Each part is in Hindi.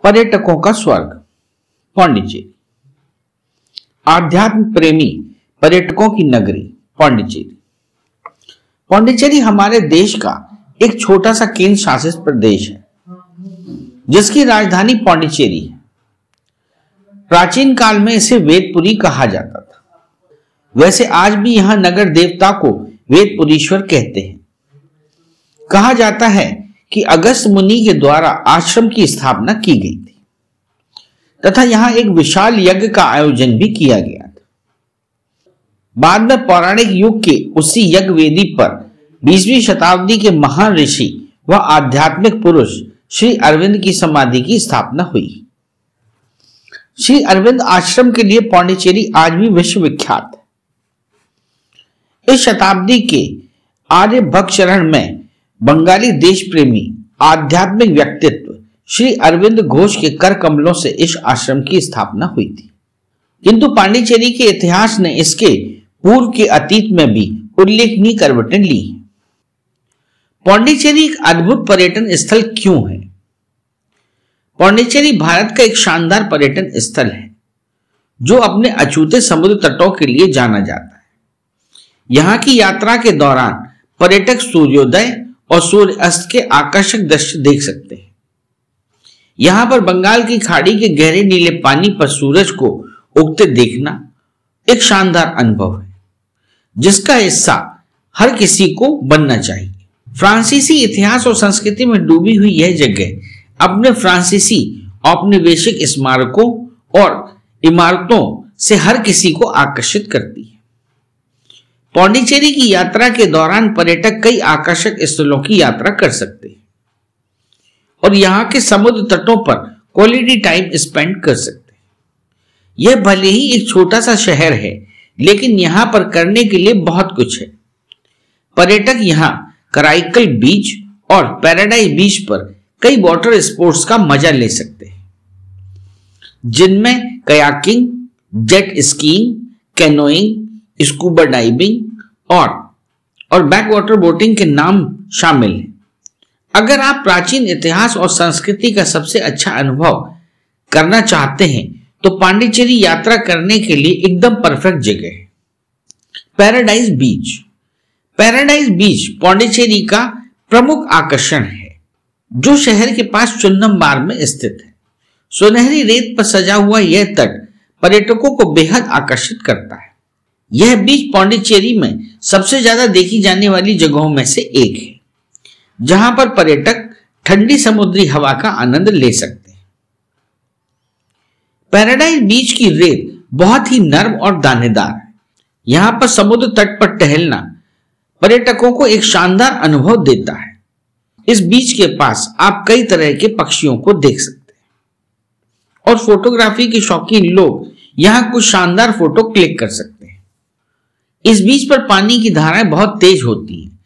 पर्यटकों का स्वर्ग पांडिचेरी। आध्यात्म प्रेमी पर्यटकों की नगरी पांडिचेरी। पांडिचेरी हमारे देश का एक छोटा सा केंद्र शासित प्रदेश है जिसकी राजधानी पांडिचेरी है। प्राचीन काल में इसे वेदपुरी कहा जाता था। वैसे आज भी यहां नगर देवता को वेदपुरीश्वर कहते हैं। कहा जाता है कि अगस्त मुनि के द्वारा आश्रम की स्थापना की गई थी तथा यहां एक विशाल यज्ञ का आयोजन भी किया गया था। बाद में पौराणिक युग के उसी यज्ञ वेदी पर 20वीं शताब्दी के महान ऋषि व आध्यात्मिक पुरुष श्री अरविंद की समाधि की स्थापना हुई। श्री अरविंद आश्रम के लिए पांडिचेरी आज भी विश्व विख्यात है। इस शताब्दी के आर्यभक्त चरण में बंगाली देश प्रेमी आध्यात्मिक व्यक्तित्व श्री अरविंद घोष के कर कमलों से इस आश्रम की स्थापना हुई थी। किंतु पांडिचेरी के इतिहास ने इसके पूर्व के अतीत में भी उल्लेखनीय करवटें ली। पांडिचेरी एक अद्भुत पर्यटन स्थल क्यों है? पांडिचेरी भारत का एक शानदार पर्यटन स्थल है जो अपने अछूते समुद्र तटों के लिए जाना जाता है। यहाँ की यात्रा के दौरान पर्यटक सूर्योदय और सूर्य अस्त के आकर्षक दृश्य देख सकते हैं। यहां पर बंगाल की खाड़ी के गहरे नीले पानी पर सूरज को उगते देखना एक शानदार अनुभव है जिसका हिस्सा हर किसी को बनना चाहिए। फ्रांसीसी इतिहास और संस्कृति में डूबी हुई यह जगह अपने फ्रांसीसी औपनिवेशिक स्मारकों और इमारतों से हर किसी को आकर्षित करती है। पांडिचेरी की यात्रा के दौरान पर्यटक कई आकर्षक स्थलों की यात्रा कर सकते हैं और यहाँ के समुद्र तटों पर क्वालिटी टाइम स्पेंड कर सकते हैं। यह भले ही एक छोटा सा शहर है लेकिन यहाँ पर करने के लिए बहुत कुछ है। पर्यटक यहाँ कराइकल बीच और पैराडाइज बीच पर कई वाटर स्पोर्ट्स का मजा ले सकते हैं जिनमें kayaking, jet skiing, canoeing, scuba diving और बैक वाटर बोटिंग के नाम शामिल हैं। अगर आप प्राचीन इतिहास और संस्कृति का सबसे अच्छा अनुभव करना चाहते हैं तो पांडिचेरी यात्रा करने के लिए एकदम परफेक्ट जगह है। पैराडाइज बीच। पैराडाइज बीच पांडिचेरी का प्रमुख आकर्षण है जो शहर के पास चुन्नमबार में स्थित है। सुनहरी रेत पर सजा हुआ यह तट पर्यटकों को बेहद आकर्षित करता है। यह बीच पांडिचेरी में सबसे ज्यादा देखी जाने वाली जगहों में से एक है जहां पर पर्यटक ठंडी समुद्री हवा का आनंद ले सकते हैं। पैराडाइज बीच की रेत बहुत ही नर्म और दानेदार है। यहां पर समुद्र तट पर टहलना पर्यटकों को एक शानदार अनुभव देता है। इस बीच के पास आप कई तरह के पक्षियों को देख सकते हैं और फोटोग्राफी के शौकीन लोग यहां कुछ शानदार फोटो क्लिक कर सकते हैं। इस बीच पर पानी की धाराएं बहुत तेज होती हैं,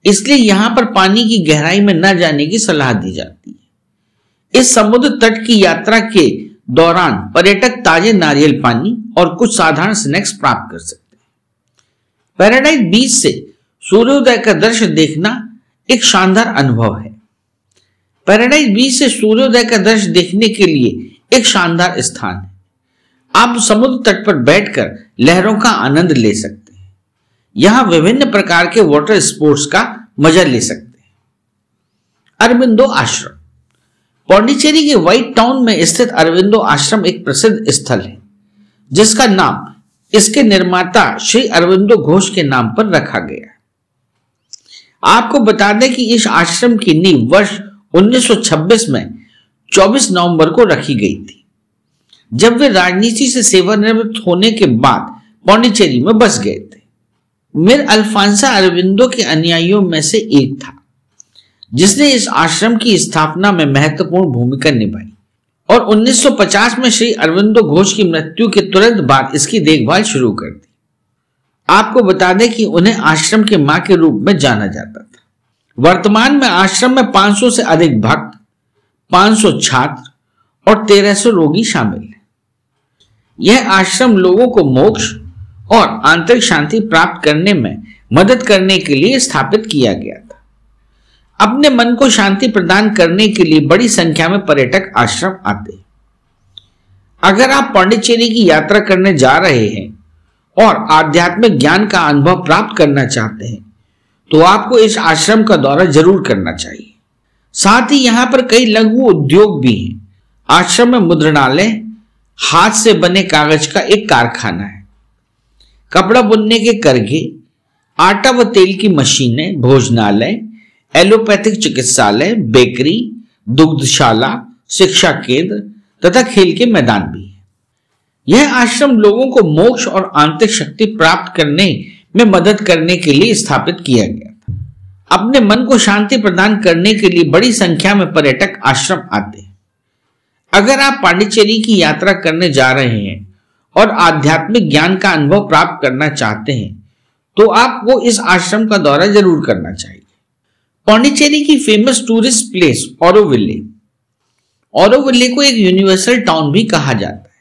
इसलिए यहां पर पानी की गहराई में न जाने की सलाह दी जाती है। इस समुद्र तट की यात्रा के दौरान पर्यटक ताजे नारियल पानी और कुछ साधारण स्नैक्स प्राप्त कर सकते हैं। पैराडाइज बीच से सूर्योदय का दृश्य देखना एक शानदार अनुभव है। पैराडाइज बीच से सूर्योदय का दृश्य देखने के लिए एक शानदार स्थान है। आप समुद्र तट पर बैठकर लहरों का आनंद ले सकते हैं। यहां विभिन्न प्रकार के वाटर स्पोर्ट्स का मजा ले सकते हैं। अरविंदो आश्रम। पांडिचेरी के व्हाइट टाउन में स्थित अरविंदो आश्रम एक प्रसिद्ध स्थल है जिसका नाम इसके निर्माता श्री अरविंदो घोष के नाम पर रखा गया है। आपको बता दें कि इस आश्रम की नींव वर्ष 1926 में 24 नवंबर को रखी गई थी जब वे राजनीति से सेवानिवृत्त होने के बाद पांडिचेरी में बस गए थे। मिर अल्फांसा अरविंदो के अनुयायियों में से एक था जिसने इस आश्रम की स्थापना में महत्वपूर्ण भूमिका निभाई और 1950 में श्री अरविंदो घोष की मृत्यु के तुरंत बाद इसकी देखभाल शुरू कर दी। आपको बता दें कि उन्हें आश्रम के मां के रूप में जाना जाता था। वर्तमान में आश्रम में 500 से अधिक भक्त, 500 छात्र और 1300 रोगी शामिल हैं। यह आश्रम लोगों को मोक्ष और आंतरिक शांति प्राप्त करने में मदद करने के लिए स्थापित किया गया था। अपने मन को शांति प्रदान करने के लिए बड़ी संख्या में पर्यटक आश्रम आते हैं। अगर आप पांडिचेरी की यात्रा करने जा रहे हैं और आध्यात्मिक ज्ञान का अनुभव प्राप्त करना चाहते हैं तो आपको इस आश्रम का दौरा जरूर करना चाहिए। साथ ही यहाँ पर कई लघु उद्योग भी हैं। आश्रम में मुद्रणालय, हाथ से बने कागज का एक कारखाना है, कपड़ा बुनने के करघे, आटा व तेल की मशीनें, भोजनालय, एलोपैथिक चिकित्सालय, बेकरी, दुग्धशाला, शिक्षा केंद्र तथा खेल के मैदान भी है। यह आश्रम लोगों को मोक्ष और आंतरिक शक्ति प्राप्त करने में मदद करने के लिए स्थापित किया गया था। अपने मन को शांति प्रदान करने के लिए बड़ी संख्या में पर्यटक आश्रम आते हैं। अगर आप पांडिचेरी की यात्रा करने जा रहे हैं और आध्यात्मिक ज्ञान का अनुभव प्राप्त करना चाहते हैं तो आपको इस आश्रम का दौरा जरूर करना चाहिए। पांडिचेरी की फेमस टूरिस्ट प्लेस ऑरोविले को एक यूनिवर्सल टाउन भी कहा जाता है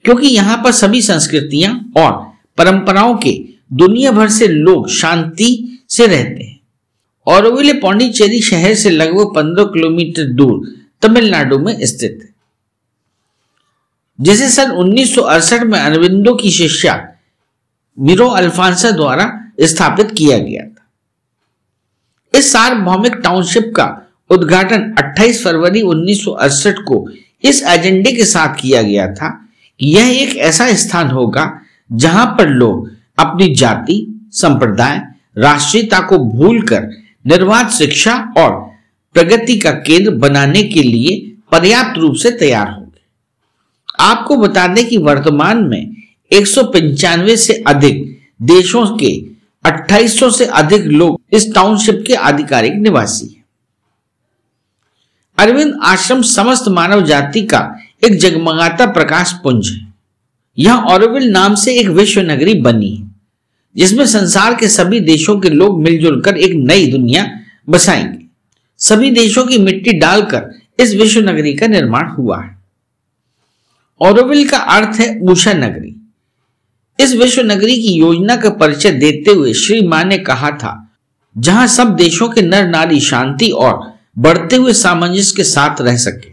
क्योंकि यहां पर सभी संस्कृतियां और परंपराओं के दुनिया भर से लोग शांति से रहते हैं। ऑरोविले पांडिचेरी शहर से लगभग 15 किलोमीटर दूर तमिलनाडु में स्थित है, जिसे सन 1968 में अरविंदो की शिष्या मिरो अल्फांसा द्वारा स्थापित किया गया था। इस सार्वभौमिक टाउनशिप का उद्घाटन 28 फरवरी 1968 को इस एजेंडे के साथ किया गया था कि यह एक ऐसा स्थान होगा जहां पर लोग अपनी जाति, संप्रदाय, राष्ट्रीयता को भूलकर निर्बाध शिक्षा और प्रगति का केंद्र बनाने के लिए पर्याप्त रूप से तैयार होंगे। आपको बता दें कि वर्तमान में 195 से अधिक देशों के 2800 से अधिक लोग इस टाउनशिप के आधिकारिक निवासी हैं। अरविंद आश्रम समस्त मानव जाति का एक जगमगाता प्रकाश पुंज है। यह ऑरोविल नाम से एक विश्व नगरी बनी है जिसमें संसार के सभी देशों के लोग मिलजुल कर एक नई दुनिया बसाएंगे। सभी देशों की मिट्टी डालकर इस विश्व नगरी का निर्माण हुआ है। ऑरोविल का अर्थ है उषा नगरी। इस विश्व नगरी की योजना का परिचय देते हुए श्री मां ने कहा था, जहां सब देशों के नर नारी शांति और बढ़ते हुए सामंजस्य के साथ रह सके।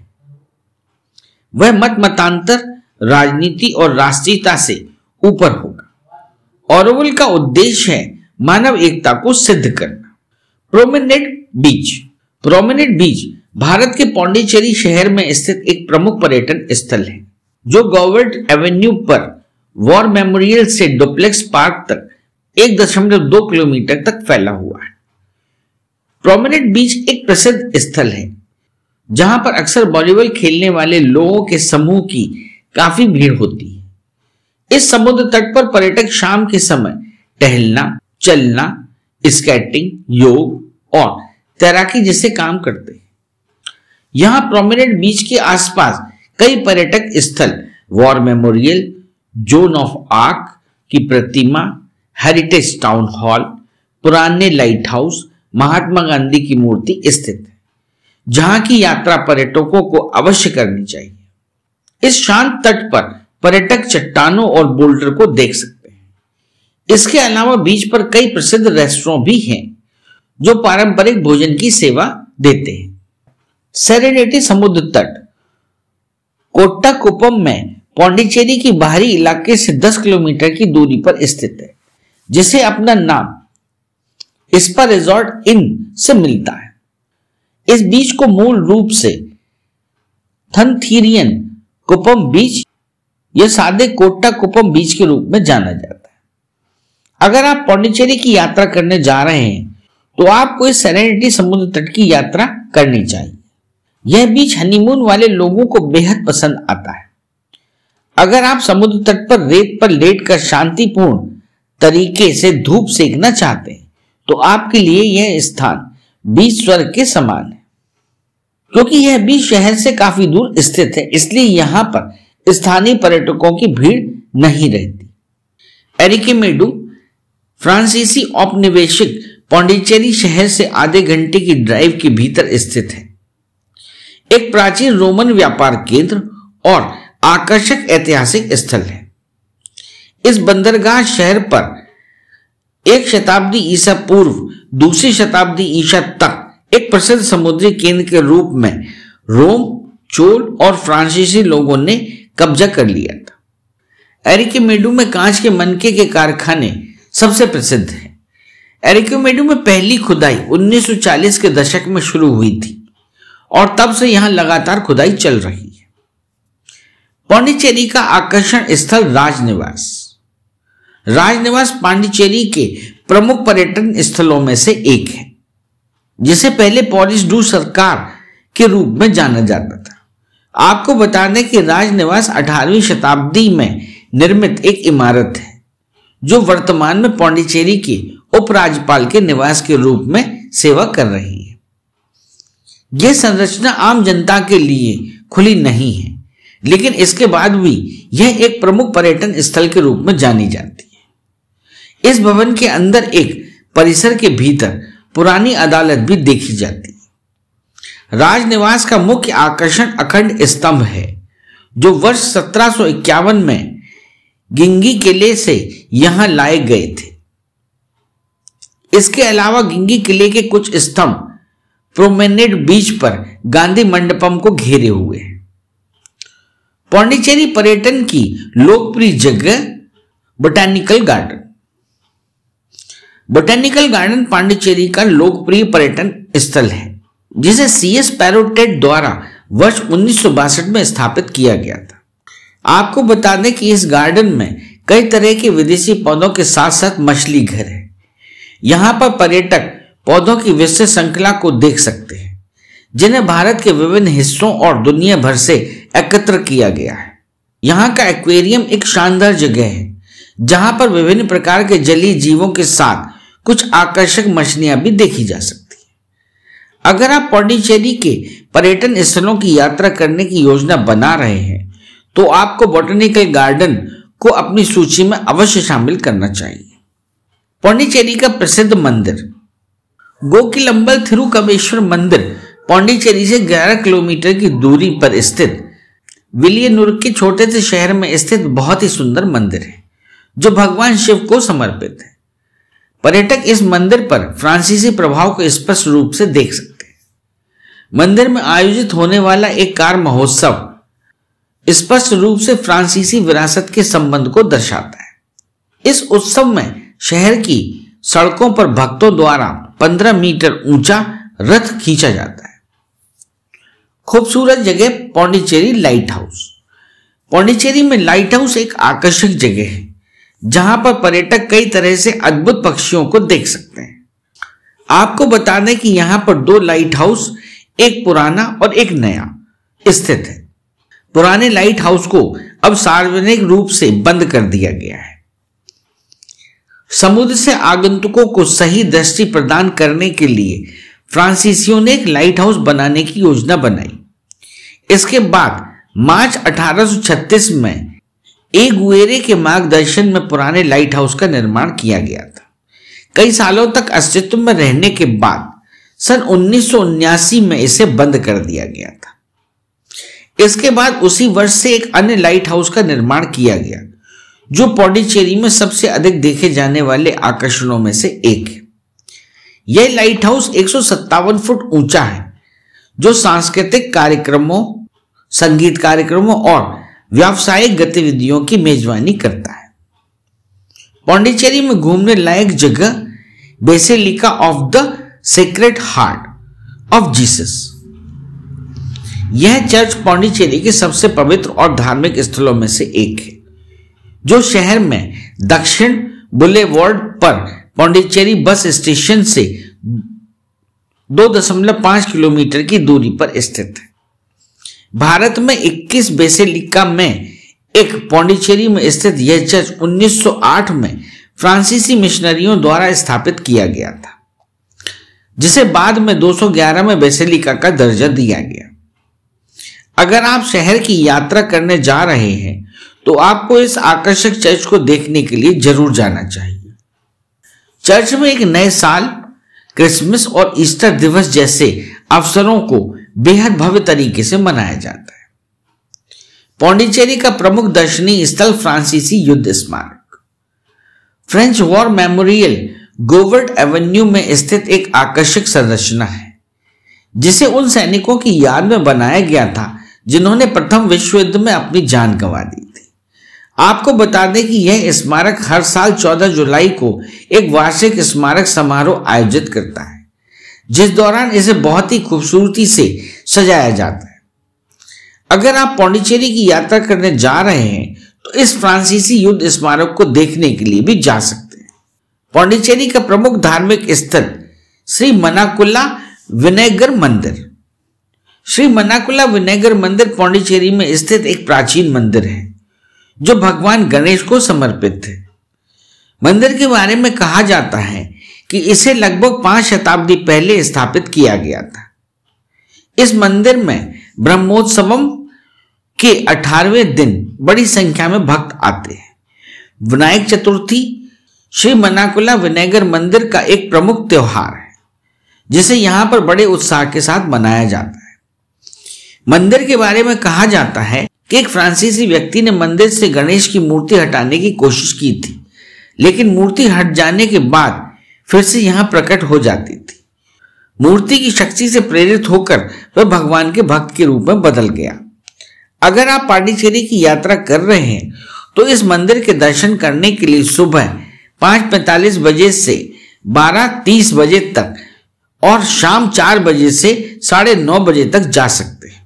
वह मत मतांतर, राजनीति और राष्ट्रीयता से ऊपर होगा। ऑरोविल का उद्देश्य है मानव एकता को सिद्ध करना। प्रोमेनेड बीच भारत के पांडिचेरी शहर में स्थित एक प्रमुख पर्यटन स्थल है जो गवर्नमेंट एवेन्यू पर वॉर मेमोरियल से डुप्लेक्स पार्क तक 1.2 किलोमीटर तक फैला हुआ है। प्रोमेनेड बीच एक प्रसिद्ध स्थल है जहां पर अक्सर वॉलीबॉल खेलने वाले लोगों के समूह की काफी भीड़ होती है। इस समुद्र तट पर पर्यटक शाम के समय टहलना, चलना, स्केटिंग, योग और तैराकी जैसे काम करते हैं। यहां प्रोमेनेड बीच के आसपास कई पर्यटक स्थल war memorial, zone of arc की प्रतिमा, हेरिटेज टाउन हॉल, पुराने लाइट हाउस, महात्मा गांधी की मूर्ति स्थित है, जहां की यात्रा पर्यटकों को अवश्य करनी चाहिए। इस शांत तट पर पर्यटक चट्टानों और बोल्डर को देख सकते हैं। इसके अलावा बीच पर कई प्रसिद्ध रेस्टोरेंट भी हैं जो पारंपरिक भोजन की सेवा देते हैं। सेरेनिटी समुद्र तट कोट्टाकुपम में पांडिचेरी की बाहरी इलाके से 10 किलोमीटर की दूरी पर स्थित है, जिसे अपना नाम स्पा रिजॉर्ट इन से मिलता है। इस बीच को मूल रूप से थनथीरियन कुपम बीच या सादे कोट्टाकुपम बीच के रूप में जाना जाता है। अगर आप पांडिचेरी की यात्रा करने जा रहे हैं तो आपको इस सेरेनिटी समुद्र तट की यात्रा करनी चाहिए। यह बीच हनीमून वाले लोगों को बेहद पसंद आता है। अगर आप समुद्र तट पर रेत पर लेटकर शांतिपूर्ण तरीके से धूप सेकना चाहते हैं तो आपके लिए यह स्थान बीच स्वर्ग के समान है। क्योंकि यह बीच शहर से काफी दूर स्थित है, इसलिए यहां पर स्थानीय पर्यटकों की भीड़ नहीं रहती। एरिकेमेडू फ्रांसीसी औपनिवेशिक पांडिचेरी शहर से आधे घंटे की ड्राइव के भीतर स्थित है। एक प्राचीन रोमन व्यापार केंद्र और आकर्षक ऐतिहासिक स्थल है। इस बंदरगाह शहर पर 1 शताब्दी ईसा पूर्व, 2री शताब्दी ईसा तक एक प्रसिद्ध समुद्री केंद्र के रूप में रोम, चोल और फ्रांसीसी लोगों ने कब्जा कर लिया था। एरिक्यूमेडू में कांच के मनके के कारखाने सबसे प्रसिद्ध हैं। एरिक्यूमेडू में पहली खुदाई 1940 के दशक में शुरू हुई थी और तब से यहां लगातार खुदाई चल रही है। पांडिचेरी का आकर्षण स्थल राजनिवास। राजनिवास पांडिचेरी के प्रमुख पर्यटन स्थलों में से एक है, जिसे पहले पॉलिश डू सरकार के रूप में जाना जाता था। आपको बता दें कि राजनिवास 18वीं शताब्दी में निर्मित एक इमारत है, जो वर्तमान में पांडिचेरी के उपराज्यपाल के निवास के रूप में सेवा कर रही है। यह संरचना आम जनता के लिए खुली नहीं है, लेकिन इसके बाद भी यह एक प्रमुख पर्यटन स्थल के रूप में जानी जाती है। इस भवन के अंदर एक परिसर के भीतर पुरानी अदालत भी देखी जाती है। राजनिवास का मुख्य आकर्षण अखंड स्तंभ है, जो वर्ष 1751 में गिंगी किले से यहां लाए गए थे। इसके अलावा गिंगी किले के कुछ स्तंभ प्रोमेनेड बीच पर गांधी मंडपम को घेरे हुए हैं। पांडिचेरी पर्यटन की लोकप्रिय जगह botanical garden. Botanical garden Pondicherry का लोकप्रिय पर्यटन स्थल है, जिसे CS पैरोटेट द्वारा वर्ष 1962 में स्थापित किया गया था। आपको बता दें कि इस गार्डन में कई तरह के विदेशी पौधों के साथ साथ मछली घर है। यहां पर पर्यटक पौधों की विस्तृत श्रृंखला को देख सकते हैं, जिन्हें भारत के विभिन्न हिस्सों और दुनिया भर से एकत्र किया गया है। यहाँ का एक्वेरियम एक शानदार जगह है, जहां पर विभिन्न प्रकार के जलीय जीवों के साथ कुछ आकर्षक मछलियां भी देखी जा सकती है। अगर आप पांडिचेरी के पर्यटन स्थलों की यात्रा करने की योजना बना रहे हैं, तो आपको बोटैनिकल गार्डन को अपनी सूची में अवश्य शामिल करना चाहिए। पांडिचेरी का प्रसिद्ध मंदिर। गोकिलंबल थिरुकमेश्वर मंदिर पांडिचेरी से 11 किलोमीटर की दूरी पर स्थित विलियनुर के छोटे से शहर में स्थित बहुत ही सुंदर मंदिर है, जो भगवान शिव को समर्पित है। पर्यटक इस मंदिर पर फ्रांसीसी प्रभाव को स्पष्ट रूप से देख सकते हैं। मंदिर में आयोजित होने वाला एक कार महोत्सव स्पष्ट रूप से फ्रांसीसी विरासत के संबंध को दर्शाता है। इस उत्सव में शहर की सड़कों पर भक्तों द्वारा 15 मीटर ऊंचा रथ खींचा जाता है। खूबसूरत जगह पांडिचेरी लाइट हाउस। पांडिचेरी में लाइट हाउस एक आकर्षक जगह है, जहां पर पर्यटक कई तरह से अद्भुत पक्षियों को देख सकते हैं। आपको बता दें कि यहां पर 2 लाइट हाउस, एक पुराना और एक नया, स्थित है। पुराने लाइट हाउस को अब सार्वजनिक रूप से बंद कर दिया गया है। समुद्र से आगंतुकों को सही दृष्टि प्रदान करने के लिए फ्रांसीसियों ने एक लाइट हाउस बनाने की योजना बनाई। इसके बाद मार्च 1836 में एगुएरे के मार्गदर्शन में पुराने लाइट हाउस का निर्माण किया गया था। कई सालों तक अस्तित्व में रहने के बाद सन 1979 में इसे बंद कर दिया गया था। इसके बाद उसी वर्ष से एक अन्य लाइट हाउस का निर्माण किया गया, जो पांडिचेरी में सबसे अधिक देखे जाने वाले आकर्षणों में से एक है। यह लाइट हाउस 157 फुट ऊंचा है, जो सांस्कृतिक कार्यक्रमों, संगीत कार्यक्रमों और व्यावसायिक गतिविधियों की मेजबानी करता है। पांडिचेरी में घूमने लायक जगह basilica of the sacred heart of Jesus. यह चर्च पांडिचेरी के सबसे पवित्र और धार्मिक स्थलों में से एक है, जो शहर में दक्षिण बुलेवार्ड पर पांडिचेरी बस स्टेशन से 2.5 किलोमीटर की दूरी पर स्थित है। भारत में 21 बेसिलिका में एक पांडिचेरी में स्थित यह चर्च 1908 में फ्रांसीसी मिशनरियों द्वारा स्थापित किया गया था, जिसे बाद में 211 में बेसिलिका का दर्जा दिया गया। अगर आप शहर की यात्रा करने जा रहे हैं, तो आपको इस आकर्षक चर्च को देखने के लिए जरूर जाना चाहिए। चर्च में एक नए साल, क्रिसमस और ईस्टर दिवस जैसे अवसरों को बेहद भव्य तरीके से मनाया जाता है। पांडिचेरी का प्रमुख दर्शनीय स्थल फ्रांसीसी युद्ध स्मारक, फ्रेंच वॉर मेमोरियल गोवर्ट एवेन्यू में स्थित एक आकर्षक संरचना है, जिसे उन सैनिकों की याद में बनाया गया था जिन्होंने प्रथम विश्व युद्ध में अपनी जान गंवा दी थी। आपको बता दें कि यह स्मारक हर साल 14 जुलाई को एक वार्षिक स्मारक समारोह आयोजित करता है, जिस दौरान इसे बहुत ही खूबसूरती से सजाया जाता है। अगर आप पौंडीचेरी की यात्रा करने जा रहे हैं तो इस फ्रांसीसी युद्ध स्मारक को देखने के लिए भी जा सकते हैं। पौंडीचेरी का प्रमुख धार्मिक स्थल श्री मनाकुला विनायगर मंदिर। श्री मनाकुला विनायगर मंदिर पौंडीचेरी में स्थित एक प्राचीन मंदिर है जो भगवान गणेश को समर्पित है। मंदिर के बारे में कहा जाता है कि इसे लगभग 5 शताब्दी पहले स्थापित किया गया था। इस मंदिर में ब्रह्मोत्सवम के 18वें दिन बड़ी संख्या में भक्त आते हैं। विनायक चतुर्थी श्री मनाकुला विनायगर मंदिर का एक प्रमुख त्योहार है जिसे यहां पर बड़े उत्साह के साथ मनाया जाता है। मंदिर के बारे में कहा जाता है कि एक फ्रांसीसी व्यक्ति ने मंदिर से गणेश की मूर्ति हटाने की कोशिश की थी, लेकिन मूर्ति हट जाने के बाद फिर से यहां प्रकट हो जाती थी। मूर्ति की शक्ति से प्रेरित होकर वह भगवान के भक्त के रूप में बदल गया। अगर आप पांडिचेरी की यात्रा कर रहे हैं तो इस मंदिर के दर्शन करने के लिए सुबह 5:45 बजे से 12:30 बजे तक और शाम 4 बजे से 9:30 बजे तक जा सकते हैं।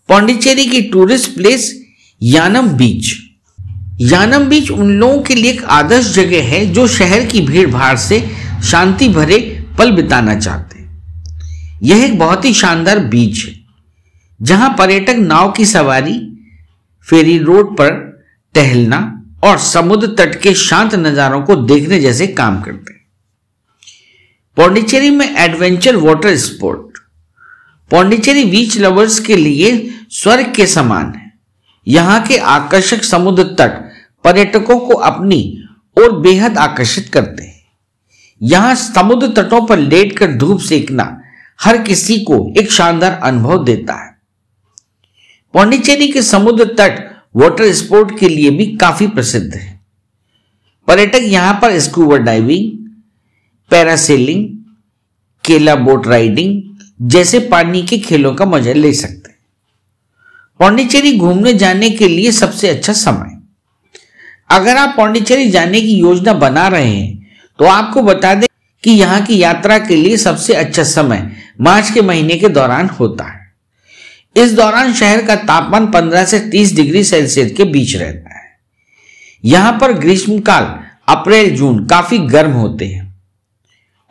पौंडीचेरी की टूरिस्ट प्लेस यानम बीच। यानम बीच उन लोगों के लिए एक आदर्श जगह है जो शहर की भीड़ भाड़ से शांति भरे पल बिताना चाहते हैं। यह एक बहुत ही शानदार बीच है जहां पर्यटक नाव की सवारी, फेरी रोड पर टहलना और समुद्र तट के शांत नजारों को देखने जैसे काम करते हैं। पौंडीचेरी में एडवेंचर वाटर स्पोर्ट। पौंडीचेरी बीच लवर्स के लिए स्वर्ग के समान है। यहां के आकर्षक समुद्र तट पर्यटकों को अपनी ओर बेहद आकर्षित करते हैं। यहां समुद्र तटों पर लेटकर धूप सेकना हर किसी को एक शानदार अनुभव देता है। पौंडीचेरी के समुद्र तट वाटर स्पोर्ट के लिए भी काफी प्रसिद्ध है। पर्यटक यहां पर स्कूबा डाइविंग, पैरासेलिंग, केला बोट राइडिंग जैसे पानी के खेलों का मजा ले सकते हैं। पौंडीचेरी घूमने जाने के लिए सबसे अच्छा समय। अगर आप पौंडीचेरी जाने की योजना बना रहे हैं तो आपको बता दें कि यहां की यात्रा के लिए सबसे अच्छा समय मार्च के महीने के दौरान होता है। इस दौरान शहर का तापमान 15 से 30 डिग्री सेल्सियस के बीच रहता है। यहां पर ग्रीष्मकाल अप्रैल जून काफी गर्म होते हैं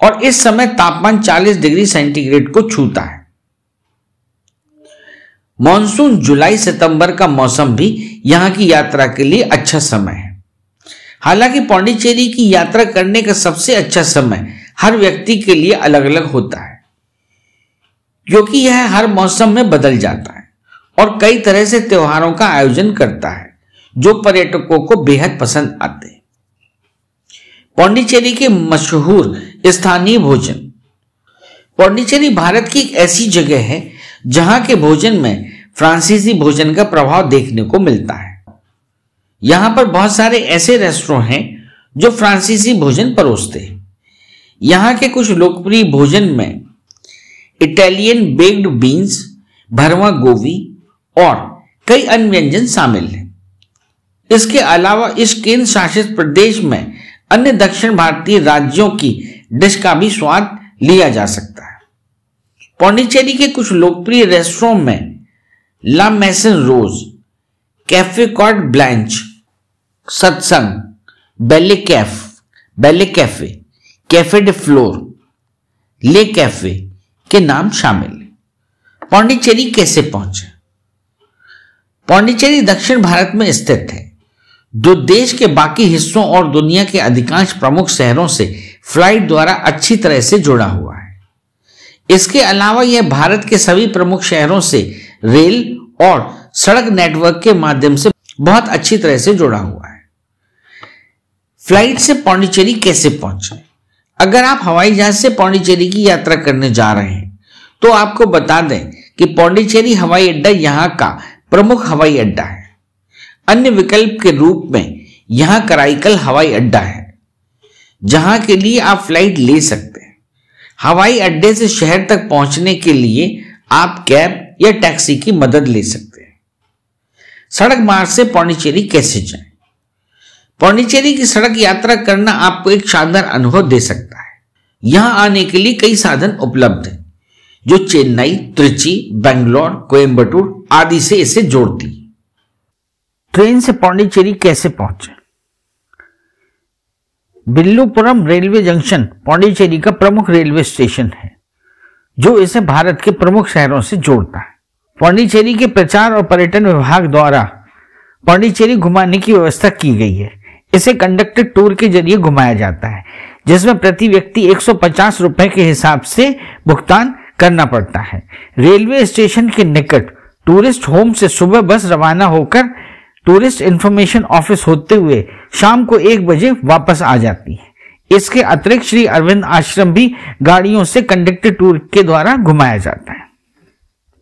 और इस समय तापमान 40 डिग्री सेंटीग्रेड को छूता है। मॉनसून जुलाई सितंबर का मौसम भी यहां की यात्रा के लिए अच्छा समय है। हालांकि पौंडीचेरी की यात्रा करने का सबसे अच्छा समय हर व्यक्ति के लिए अलग अलग होता है, क्योंकि यह हर मौसम में बदल जाता है और कई तरह से त्योहारों का आयोजन करता है जो पर्यटकों को बेहद पसंद आते हैं। पौंडीचेरी के मशहूर स्थानीय भोजन। पौंडीचेरी भारत की एक ऐसी जगह है जहां के भोजन में फ्रांसीसी भोजन का प्रभाव देखने को मिलता है। यहां पर बहुत सारे ऐसे रेस्टोरेंट हैं जो फ्रांसीसी भोजन परोसते हैं। यहां के कुछ लोकप्रिय भोजन में इटालियन बेक्ड बीन्स, भरवा गोभी और कई अन्य व्यंजन शामिल हैं। इसके अलावा इस केंद्र शासित प्रदेश में अन्य दक्षिण भारतीय राज्यों की डिश का भी स्वाद लिया जा सकता है। पौंडीचेरी के कुछ लोकप्रिय रेस्टोरेंट में ला मैसन रोज, कैफे कॉर्ड ब्लैंच, सत्संग, बेले कैफे, कैफे डे फ्लोर, ले कैफे के नाम शामिल हैं। पौंडीचेरी कैसे पहुंचे? पौंडीचेरी दक्षिण भारत में स्थित है जो देश के बाकी हिस्सों और दुनिया के अधिकांश प्रमुख शहरों से फ्लाइट द्वारा अच्छी तरह से जुड़ा हुआ है। इसके अलावा यह भारत के सभी प्रमुख शहरों से रेल और सड़क नेटवर्क के माध्यम से बहुत अच्छी तरह से जुड़ा हुआ है। फ्लाइट से पौंडीचेरी कैसे पहुंचे? अगर आप हवाई जहाज से पौंडीचेरी की यात्रा करने जा रहे हैं तो आपको बता दें कि पौंडीचेरी हवाई अड्डा यहां का प्रमुख हवाई अड्डा है। अन्य विकल्प के रूप में यहां कराईकल हवाई अड्डा है जहां के लिए आप फ्लाइट ले सकते हैं। हवाई अड्डे से शहर तक पहुंचने के लिए आप कैब या टैक्सी की मदद ले सकते हैं। सड़क मार्ग से पौंडीचेरी कैसे जाएं? पौंडीचेरी की सड़क यात्रा करना आपको एक शानदार अनुभव दे सकता है। यहां आने के लिए कई साधन उपलब्ध हैं जो चेन्नई, त्रिची, बेंगलोर, कोयम्बटूर आदि से इसे जोड़ती है। ट्रेन से पौंडीचेरी कैसे पहुंचे? बिल्लुपुरम रेलवे जंक्शन पौंडीचेरी का प्रमुख रेलवे स्टेशन है जो इसे भारत के प्रमुख शहरों से जोड़ता है। पौंडीचेरी के प्रचार और पर्यटन विभाग द्वारा पौंडीचेरी घुमाने की व्यवस्था की गई है। इसे कंडक्टेड टूर के जरिए घुमाया जाता है जिसमें प्रति व्यक्ति 150 रुपए के हिसाब से भुगतान करना पड़ता है। रेलवे स्टेशन के निकट टूरिस्ट होम से सुबह बस रवाना होकर टूरिस्ट इंफॉर्मेशन ऑफिस होते हुए शाम को 1 बजे वापस आ जाती है। इसके अतिरिक्त श्री अरविंद आश्रम भी गाड़ियों से कंडक्टेड टूर के द्वारा घुमाया जाता है।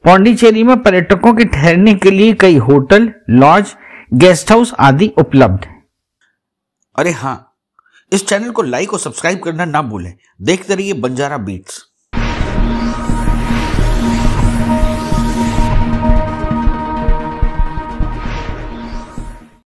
पौंडीचेरी में पर्यटकों के ठहरने के लिए कई होटल, लॉज, गेस्ट हाउस आदि उपलब्ध है। अरे हाँ, इस चैनल को लाइक और सब्सक्राइब करना ना भूलें। देखते रहिए बंजारा बीट्स।